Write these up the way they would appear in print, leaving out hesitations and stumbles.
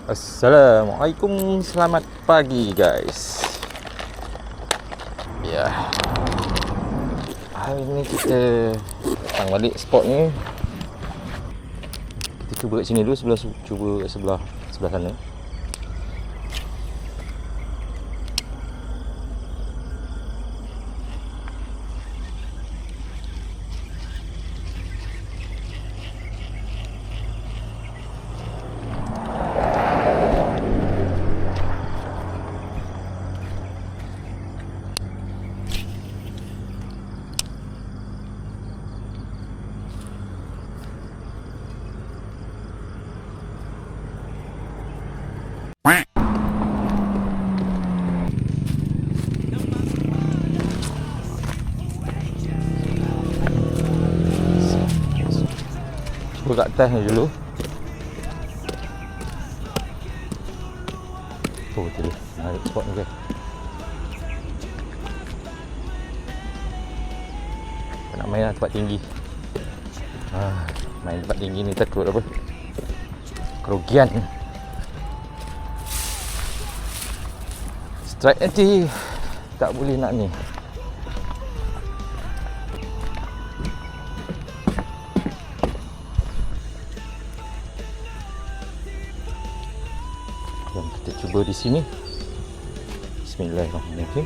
Assalamualaikum, selamat pagi guys. Ya, hari ni kita datang balik spot ni. Kita cuba kat sini dulu, cuba kat sebelah sana. Cuba kat atas ni dulu. Oh, tu dia. Naik spot ni guys. Tak nak main lah tempat tinggi. Main tempat tinggi ni takut apa? Kerugian. Strike nanti tak boleh nak ni. Jom kita cuba di sini. Bismillahirrahmanirrahim.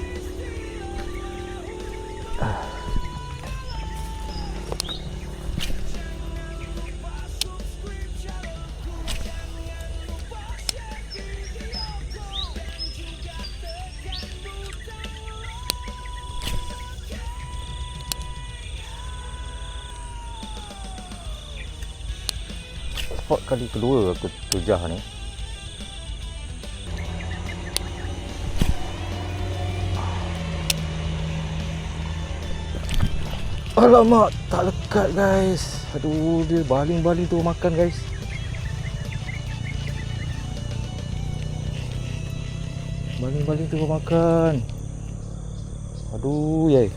Spot kali kedua aku tujah ni. Alamak, tak lekat guys. Aduh, dia baling-baling tu makan guys. Baling-baling tu makan. Aduh, yai.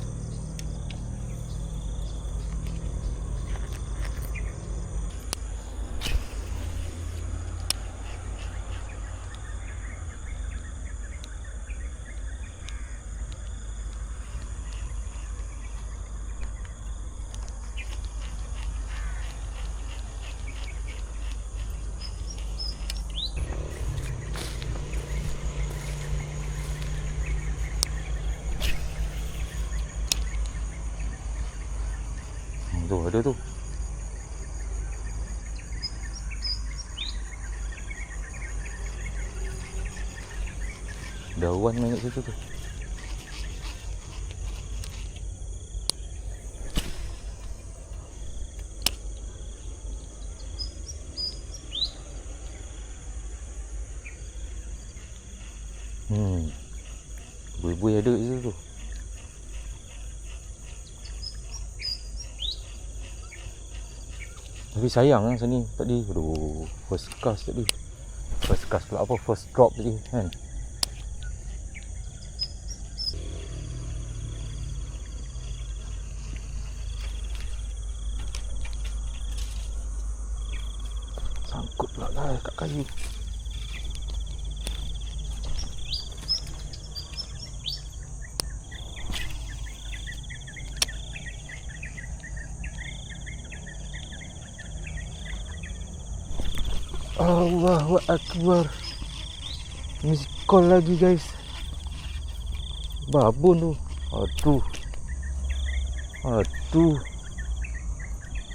Tu ada tu. Dawan main kat situ tu. Buih-buih ada kat situ tu. Tapi sayang kan sini tadi. Aduh, first cast tadi. First cast pula apa? First drop tadi kan. Sangkut pula guys kat kayu. Allahu Akbar. Miss call lagi guys. Babon tu. Aduh.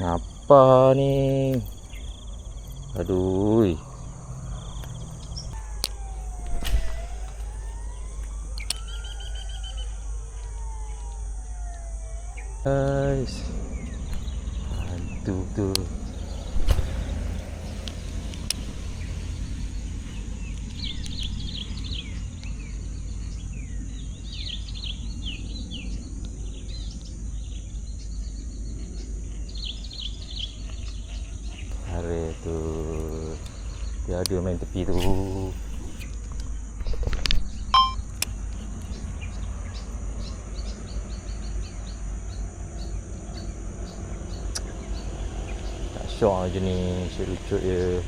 Apa ni? Aduh. Guys. Aduh tu. Tu dia ada main tepi tu. Tak syok je ni, lucut je.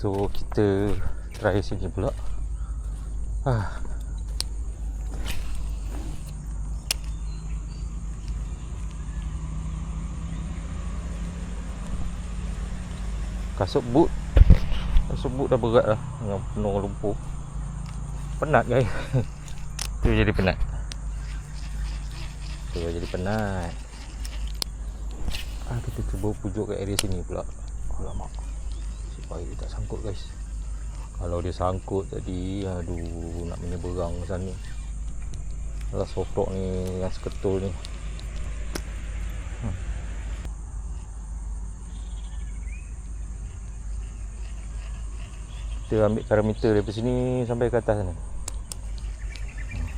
So kita try sini pula. Kasut boot dah berat lah dengan penuh lumpur. Penat guys. Tu jadi penat. Kita cuba pujuk ke area sini pula. Alamak, supaya dia tak sangkut guys. Kalau dia sangkut tadi, aduh, nak menyeberang sana. Alah, sotok ni yang seketul ni. Kita ambil parameter daripada sini sampai ke atas sana.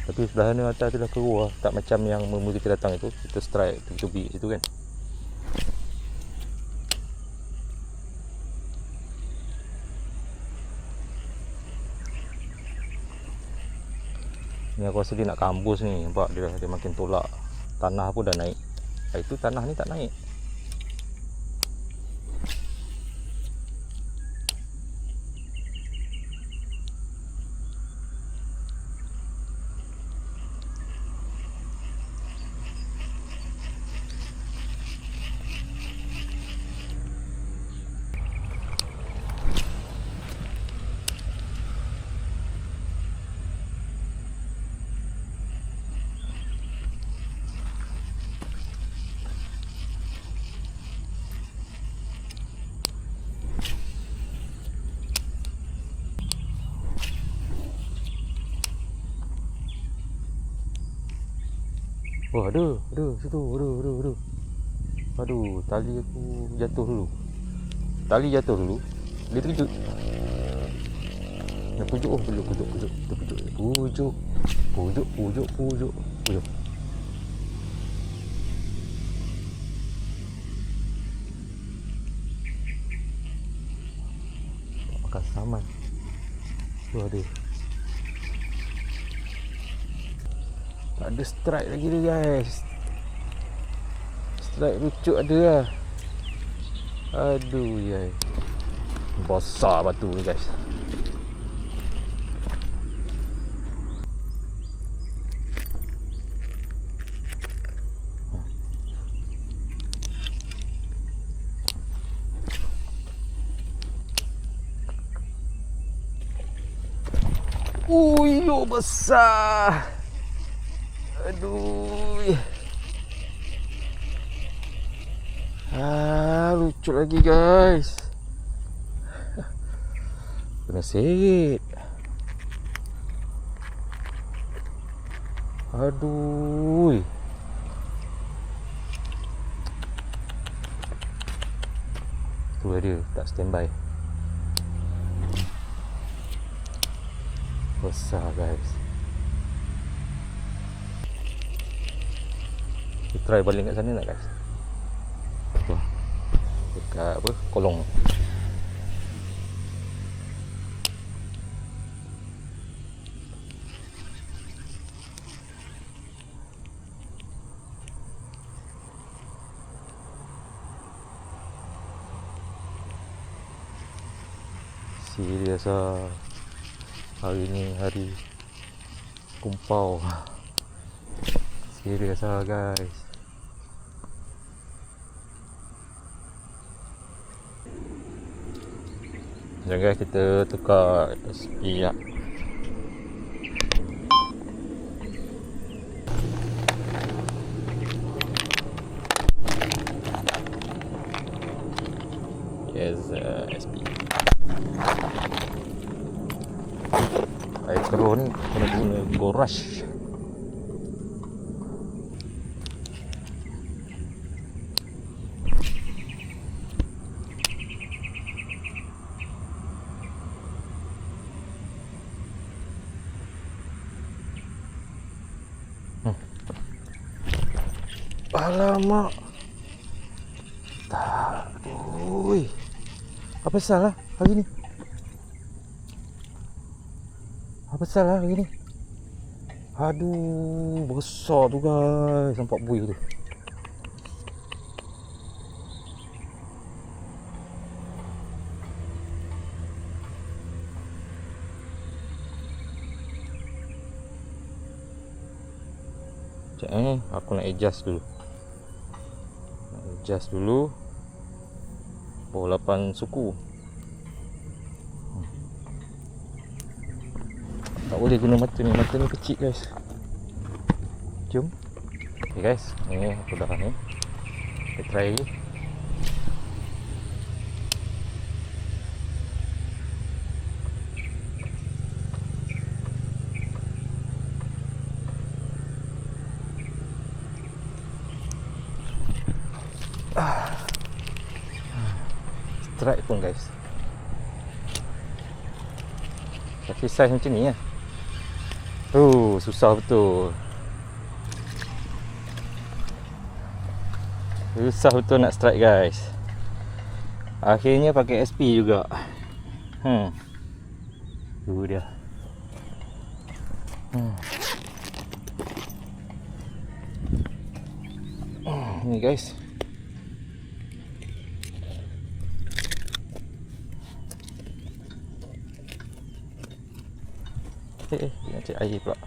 Tapi sebelah sana atas tu dah keruh lah. Tak macam yang mula kita datang itu. Kita strike tepi-tepi situ kan. Ni aku rasa dia nak kambus ni. Nampak dia makin tolak. Tanah pun dah naik. Itu tanah ni tak naik. Oh, ada situ, ada. Aduh, tali aku jatuh dulu. Dia terkejut. Dia pujuk, pujuk. Makan saman. Tu ada. Tak ada strike lagi tu guys. Strike rucut ada lah. Aduh yai. Besar batu ni guys. Yo, besar. Aduh. Lucu lagi guys. Kena seret. Aduh. Tu dia tak standby. Besar guys. Kita try balik kat sana nak guys. Dekat apa? Kolong. Serius lah. Hari ni hari kumpau. Serius lah guys. Sekejap guys, kita tukar SP lah. Yes, SP. Air keruh ni kena guna Gorush. Alamak. Tak. Ui. Apa salah hari ni? Apa salah hari ni? Aduh, besar tu guys. Nampak buih tu. Sekejap aku nak adjust dulu. Oh, 8 suku. Tak boleh guna mata ni kecil guys. Jom. Okay guys, ni aku dah ni. Kita try lagi. Strike pun guys. Tapi size macam ni lah. Susah betul. Susah betul nak strike guys. Akhirnya pakai SP juga. Tu dia. Ni guys. Nak cek air pula.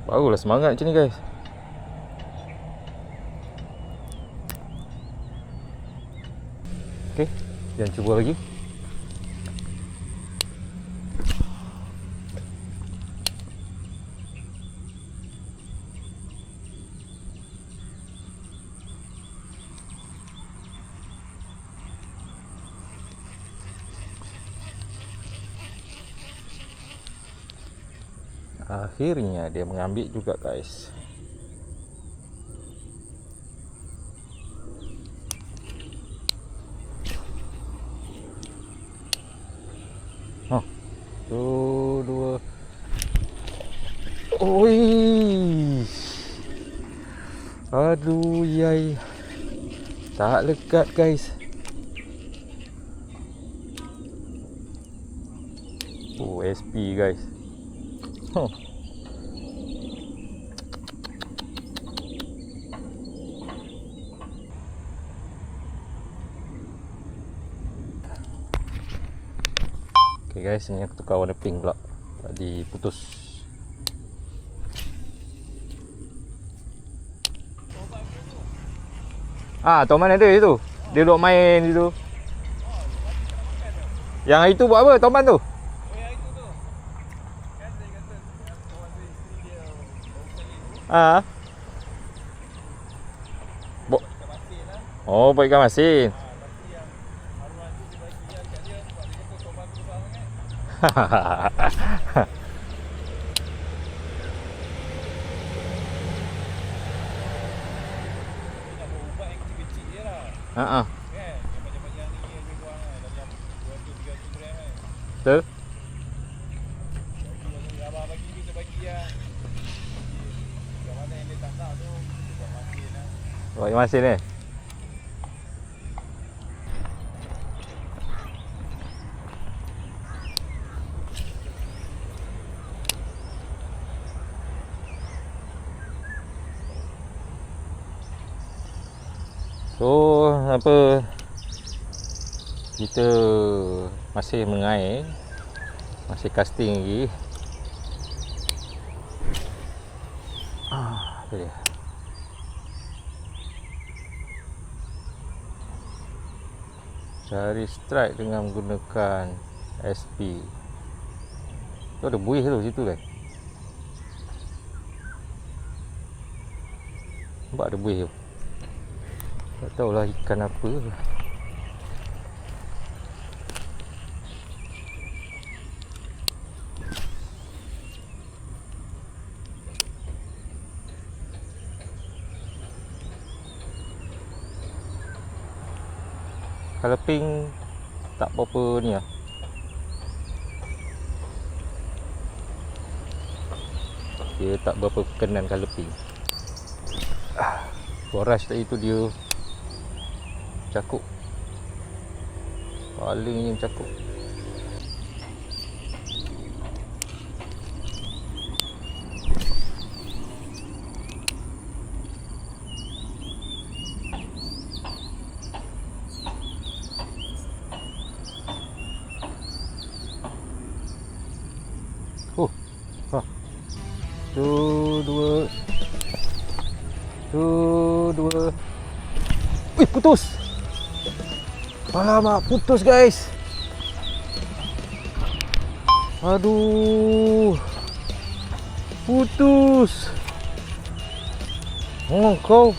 Barulah semangat macam ni guys. Okay, jangan cuba lagi. Akhirnya dia mengambil juga guys. Tu dua. Oi. Aduh yai. Tak lekat guys. SP guys. Okay guys, ni aku tukar warna pink pula. Tadi putus. Toman ada itu. Dia duduk main situ. Yang itu buat apa Toman tu? Buat ikan masin. Betul. Buat ikan masin ni. So, apa kita masih mengair, masih casting lagi. Tu dia. Cari strike dengan menggunakan SP. Tu ada buih tu situ kan. Nampak ada buih tu. Tak tahulah ikan apa. Kalau pink tak berapa ni lah. Dia tak berapa kenan kalau pink. Boras tadi tu dia cakuk. Paling cakuk. Oh. Ha. Tu dua. Wih, putus. Alamak, putus guys. Aduh. Putus. Oh, kau.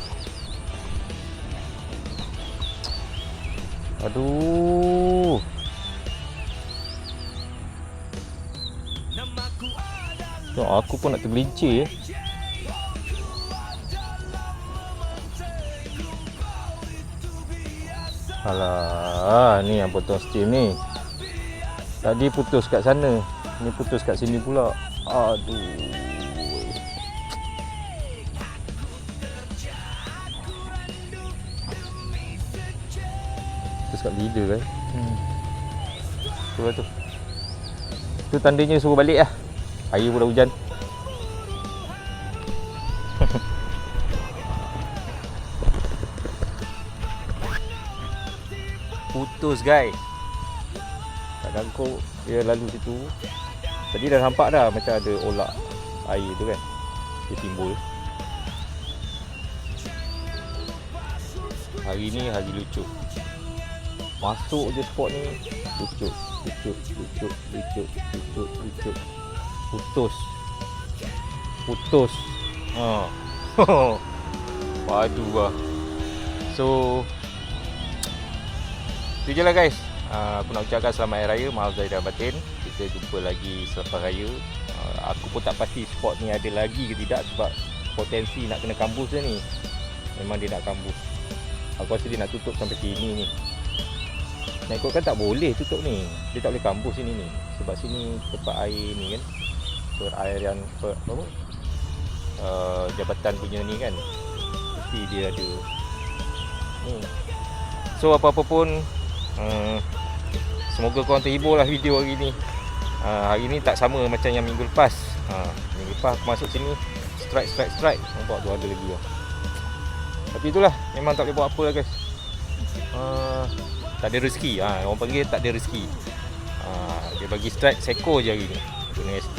Aduh. Aku pun nak tergelincir. Alah, ni yang potong steam ni. Tadi putus kat sana, ni putus kat sini pula. Aduh. Putus kat leader kan. Tu lah tu. Tu tandanya suruh balik lah. Air pun dah hujan. Putus guys. Tak kangkuk dia lalu situ. Tadi dah nampak dah macam ada olak air tu kan. Dia timbul. Hari ni hari lucu. Masuk je spot ni lucu. Putus. Ha. Padu lah. So itu je lah guys. Aku nak ucapkan selamat Hari Raya. Maaf zahir dan batin. Kita jumpa lagi selepas raya. Aku pun tak pasti spot ni ada lagi ke tidak, sebab potensi nak kena kambus dia ni. Memang dia nak kambus. Aku rasa dia nak tutup sampai sini ni. Nak ikutkan tak boleh tutup ni. Dia tak boleh kambus sini ni. Sebab sini tempat air ni kan, perairan jabatan punya ni kan, mesti dia ada ni. So apa-apa pun, semoga korang terhibur lah video hari ni. Hari ni tak sama macam yang minggu lepas. Minggu lepas aku masuk sini strike. Nampak tu ada lagi lah. Tapi itulah, memang tak boleh buat apa lah guys. Tak ada rezeki. Orang panggil tak ada rezeki. Dia bagi strike seko je hari ni. Kena ST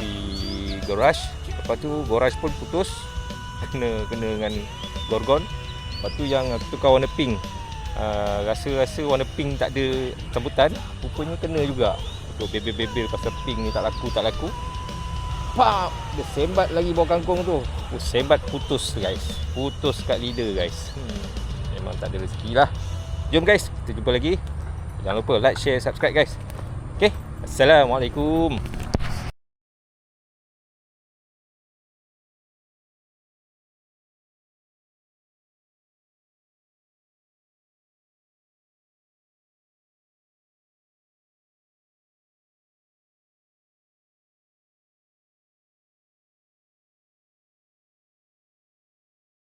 garage. Lepas tu garage pun putus. Kena dengan gorgon. Lepas tu yang tukar warna pink. Rasa warna pink tak ada sambutan. Rupanya kena juga. Tu bebel-bebel pasal pink ni tak laku. Pak! Dia sembat lagi bawah kangkung tu. Sembat putus guys. Putus kat leader guys. Memang tak ada rezeki lah. Jom guys, kita jumpa lagi. Jangan lupa like, share, subscribe guys. Okay, Assalamualaikum.